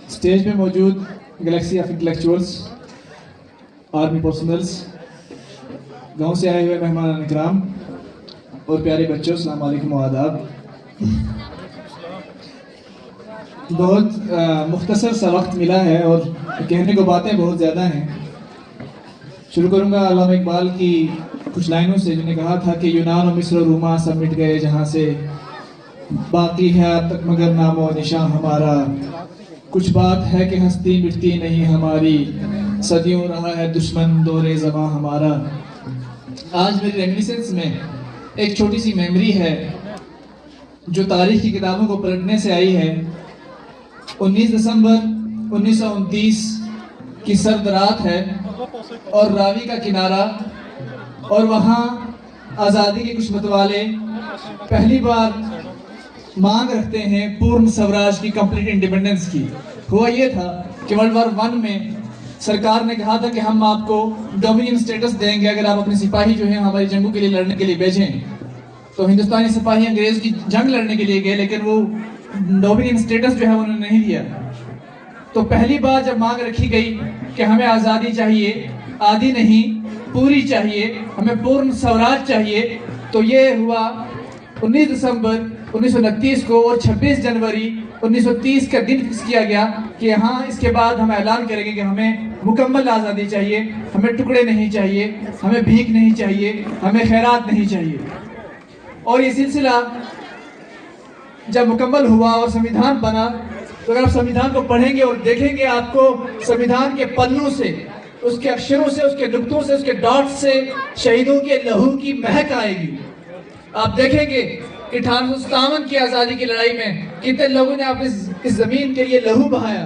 Stage پہ موجود Galaxy of intellectuals, army پرسنلز، گاؤں سے آئے ہوئے مہمان اکرام اور پیارے بچوں، السلام علیکم و آداب۔ بہت مختصر سا وقت ملا ہے اور کہنے کو باتیں بہت زیادہ ہیں۔ شروع کروں گا علامہ اقبال کی کچھ لائنوں سے، جنہوں نے کہا تھا کہ یونان و مصر و روما سب مٹ گئے جہاں سے، باقی ہے اب تک مگر نام و نشان ہمارا، کچھ بات ہے کہ ہستی مٹتی نہیں ہماری، صدیوں رہا ہے دشمن دور زماں ہمارا۔ آج میری ریمیniscence میں ایک چھوٹی سی میموری ہے جو تاریخ کی کتابوں کو پلٹنے سے آئی ہے۔ 19 دسمبر 1929 کی سرد رات ہے اور راوی کا کنارہ، اور وہاں آزادی کے کچھ متوالے پہلی بار مانگ رکھتے ہیں پورن سوراج کی، کمپلیٹ انڈیپنڈنس کی۔ ہوا یہ تھا کہ ورلڈ وار 1 میں سرکار نے کہا تھا کہ ہم آپ کو ڈومینین سٹیٹس دیں گے اگر آپ اپنے سپاہی جو ہیں ہماری جنگوں کے لیے لڑنے کے لیے بھیجیں۔ تو ہندوستانی سپاہی انگریز کی جنگ لڑنے کے لیے گئے، لیکن وہ ڈومینین سٹیٹس جو ہے انہوں نے نہیں دیا۔ تو پہلی بار جب مانگ رکھی گئی کہ ہمیں آزادی چاہیے، آدھی نہیں پوری چاہیے، ہمیں پورن سوراج چاہیے، تو یہ ہوا 19 دسمبر 1929 کو، اور 26 جنوری 1930 کا دن فکس کیا گیا کہ ہاں اس کے بعد ہم اعلان کریں گے کہ ہمیں مکمل آزادی چاہیے، ہمیں ٹکڑے نہیں چاہیے، ہمیں بھیک نہیں چاہیے، ہمیں خیرات نہیں چاہیے۔ اور یہ سلسلہ جب مکمل ہوا اور سمویدھان بنا، تو اگر آپ سمویدھان کو پڑھیں گے اور دیکھیں گے، آپ کو سمویدھان کے پنوں سے، اس کے اکشروں سے، اس کے نقطوں سے، اس کے ڈاٹ سے شہیدوں کے لہو کی مہک آئے گی۔ آپ دیکھیں گے کہ 1857 کی آزادی کی لڑائی میں کتنے لوگوں نے اس زمین کے لیے لہو بہایا۔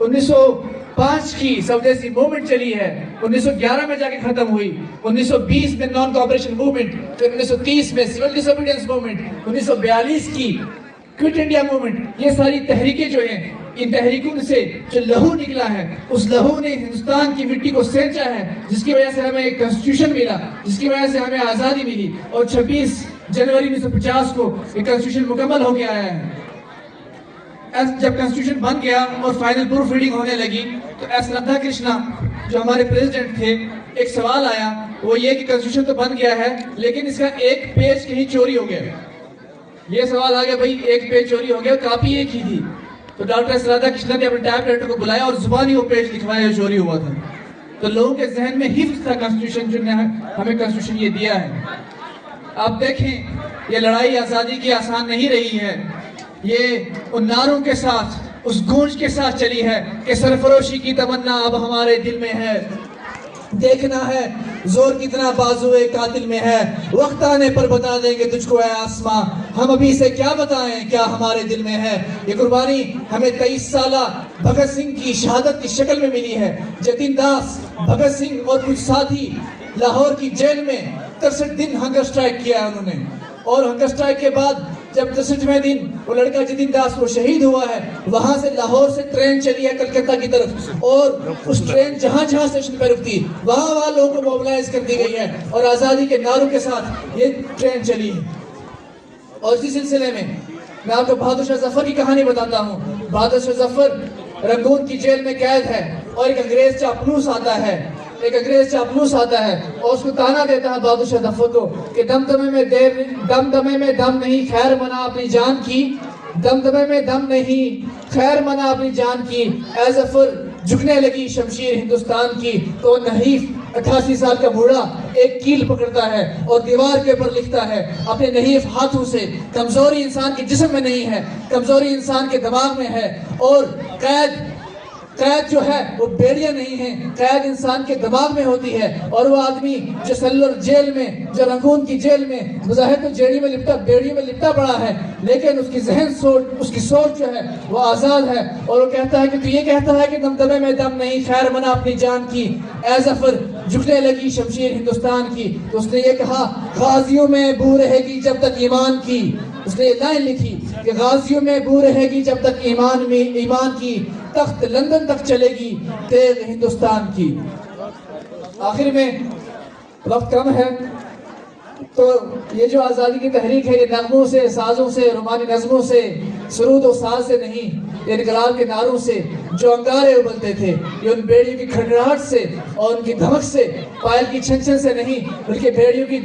1905 کی سودیسی موومنٹ چلی ہے، 1911 میں جا کے ختم ہوئی، 1920 میں نان کوآپریشن موومنٹ، پھر 1930 میں سول ڈس اوبیڈینس موومنٹ، 1942 کی کوئٹ انڈیا موومنٹ۔ یہ ساری تحریکیں جو ہیں، ان تحریکوں سے جو لہو نکلا ہے، اس لہو نے ہندوستان کی مٹی کو سینچا ہے، جس کی وجہ سے ہمیں ایک کنسٹیٹیوشن ملا، جس کی وجہ سے ہمیں آزادی ملی، اور 26 جنوری 1950 کو یہ کنسٹیٹیوشن مکمل ہو کے آیا ہے۔ جب کنسٹیٹیوشن بن گیا اور فائنل پروف ریڈنگ ہونے لگی، تو ایس رادھا کرشنا جو ہمارے پریزیڈنٹ تھے، ایک سوال آیا، وہ یہ کہ کنسٹیٹیوشن تو بن گیا ہے لیکن اس کا ایک پیج کہیں چوری ہو گیا۔ یہ سوال آ گیا، بھائی ایک پیج چوری ہو گیا، کاپی ایک ہی تھی۔ تو ڈاکٹر ایس رادھا کرشنا نے اپنے ٹائپ رائٹر کو بلایا اور زبانی وہ پیج لکھوایا جو چوری ہوا تھا۔ تو لوگوں کے ذہن میں حفظ تھا کنسٹیٹیوشن، جو نے ہمیں کنسٹیٹیوشن یہ دیا ہے۔ آپ دیکھیں، یہ لڑائی آزادی کی آسان نہیں رہی ہے، یہ ان نعروں کے ساتھ، اس گونج کے ساتھ چلی ہے کہ سرفروشی کی تمنا اب ہمارے دل میں ہے، دیکھنا ہے زور کتنا بازوئے قاتل میں ہے، وقت آنے پر بتا دیں گے تجھ کو اے آسماں، ہم ابھی سے کیا بتائیں کیا ہمارے دل میں ہے۔ یہ قربانی ہمیں 23 سالہ بھگت سنگھ کی شہادت کی شکل میں ملی ہے۔ جتن داس، بھگت سنگھ اور کچھ ساتھی لاہور کی جیل میں 63 دن ہنگر سٹرائک کیا ہے انہوں نے، اور ہنگر سٹرائک کے بعد جب 63ویں دن وہ لڑکا جتن داس وہ شہید ہوا ہے، وہاں سے لاہور سے ٹرین چلی ہے کلکتہ کی طرف، اور اس ٹرین جہاں جہاں اسٹیشن پہ رکتی وہاں لوگوں کو موبلائز کر دی گئی ہے، اور آزادی کے نعروں کے ساتھ یہ ٹرین چلی ہے۔ اور اسی سلسلے میں میں آپ کو بہادر شاہ ظفر کی کہانی بتاتا ہوں۔ بہادر شاہ ظفر رنگون کی جیل میں قید ہے، اور ایک انگریز چاپلوس آتا ہے، اور اس کو تانا دیتا ہے بہادر شاہ ظفر کو کہ دمدمے میں دم نہیں، خیر منا اپنی جان کی، دمدمے میں دم نہیں، خیر منا اپنی جان کی، اے ظفر جھکنے لگی شمشیر ہندوستان کی۔ تو نحیف 88 سال کا بوڑھا ایک کیل پکڑتا ہے اور دیوار کے اوپر لکھتا ہے اپنے نحیف ہاتھوں سے، کمزوری انسان کے جسم میں نہیں ہے، کمزوری انسان کے دماغ میں ہے، اور قید جو ہے وہ بیڑیاں نہیں ہیں، قید انسان کے دماغ میں ہوتی ہے۔ اور وہ آدمی جو سلور جیل میں، جو رنگون کی جیل میں بظاہر تو بیڑی میں لپٹا پڑا ہے، لیکن اس کی اس کی سوچ جو ہے وہ آزاد ہے، اور وہ کہتا ہے کہ تو یہ کہتا ہے کہ دمدمے میں دم نہیں، خیر منا اپنی جان کی، اے ظفر جھکنے لگی شمشیر ہندوستان کی۔ تو اس نے یہ کہا، غازیوں میں بو رہے گی جب تک ایمان کی، اس نے یہ لائن لکھی کہ غازیوں میں بو رہے گی جب تک ایمان کی، تخت لندن تک چلے گی تیغ ہندوستان کی۔ آخر میں وقت کم ہے، تو یہ جو آزادی کی تحریک ہے یہ نغموں سے، سازوں سے، رومانی نظموں سے، سرود و ساز سے نہیں، یہ انقلاب کے نعروں سے جو انگارے ابلتے تھے، یہ ان بیڑیوں کی کھڑکھڑاہٹ سے اور ان کی دھمک سے، پائل کی چھن چھن سے نہیں بلکہ بیڑیوں کی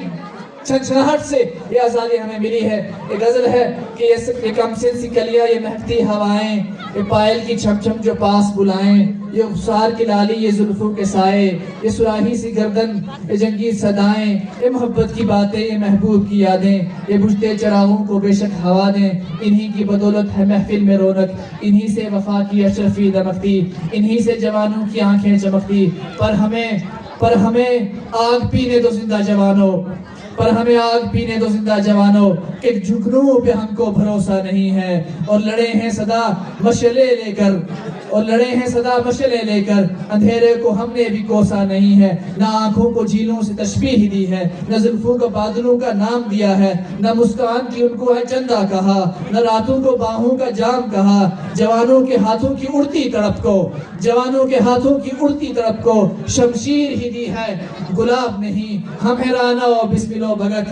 چھنچھناہٹ سے یہ آزادی ہمیں ملی ہے۔ یہ غزل ہے کہ یہ کم سن سی کلیاں، یہ مہکتی ہوائیں، یہ پائل کی چھم چھم جو پاس بلائیں، یہ خسار کی لالی، یہ زلفوں کے سائے، یہ سراہی سی گردن، یہ جنگی صدائیں، یہ محبت کی باتیں، یہ محبوب کی یادیں، یہ بجھتے چراغوں کو بے شک ہوا دیں، انہی کی بدولت ہے محفل میں رونق، انہی سے وفا کی اشرفی دمکتی، انہی سے جوانوں کی آنکھیں چمکتی، پر ہمیں آگ پینے دو زندہ جوانوں، پر ہمیں آگ پینے دو زندہ جوانوں، کہ جھکنوں پہ ہم کو بھروسہ نہیں ہے، اور لڑے ہیں صدا مشعلے لے کر، اندھیرے کو ہم نے بھی کوسا نہیں ہے، نہ آنکھوں کو جھیلوں سے تشبیہ دی ہے، نہ زلفوں کو بادلوں کا نام دیا ہے، نہ مسکان کی ان کو ہے چندہ کہا، نہ راتوں کو باہوں کا جام کہا، جوانوں کے ہاتھوں کی اڑتی تڑپ کو شمشیر ہی دی ہے، گلاب نہیں، ہم حیرانہ و بسمل و بھگت،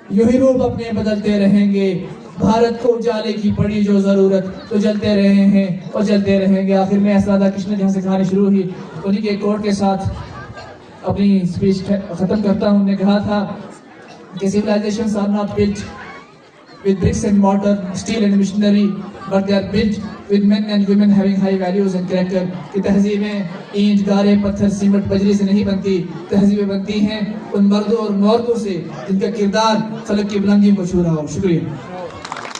یوں ہی روپ اپنے بدلتے رہیں گے، بھارت کو اجالے کی پڑی جو ضرورت، تو جلتے رہے ہیں اور جلتے رہیں گے۔ آخر میں ایس رادھا کرشن جہاں سے کہانی شروع ہوئی انہی کے کوٹ کے ساتھ اپنی سپیچ ختم کرتا ہوں۔ نے کہا تھا کہ civilizations are not built with bricks and mortar, steel and machinery, but they are built with men and women having high values and character. کہ تہذیبیں اینٹ، گارے، پتھر، سیمنٹ، بجری سے نہیں بنتی، تہذیبیں بنتی ہیں ان مردوں اور عورتوں سے جن کا کردار فلک کی بلندیوں کو چھو رہا ہو۔ شکریہ۔